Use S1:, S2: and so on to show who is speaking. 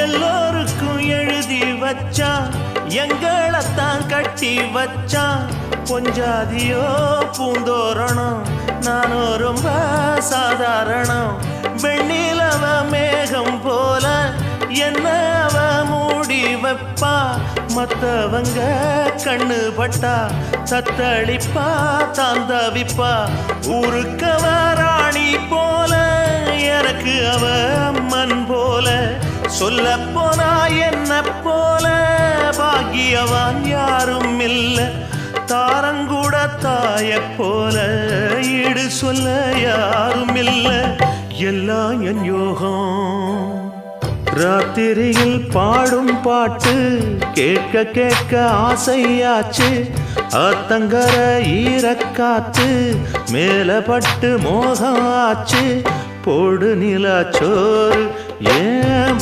S1: எல்லோருக்கும் எழுதி வச்சான், எங்களைத்தான் கட்டி வச்சான். பொஞ்சாதியோ பூந்தோரணம், நானோ ரொம்ப சாதாரணம். வெண்ணிலவ மேகம் போல என்ன அவ மூடி வைப்பா. மத்தவங்க கண்ணு பட்டா தத்தளிப்பா தான் தவிப்பா. ஊருக்கவ ராணி போல எனக்கு அவ அம்மன் போல. சொல்ல போனா என்ன போல பாக்கியவான் யாரும் இல்ல. தாரங்கூட தாய போல ஈடு சொல்ல யாரும் இல்ல. எல்லாம் என் யோகம். ராத்திரியில் பாடும் பாட்டு கேட்க கேட்க ஆசையாச்சு. ஆத்தங்கர ஈரக்காத்து மேலப்பட்டு மோகம் ஆச்சு. போடு நிலா சோறு ஏன்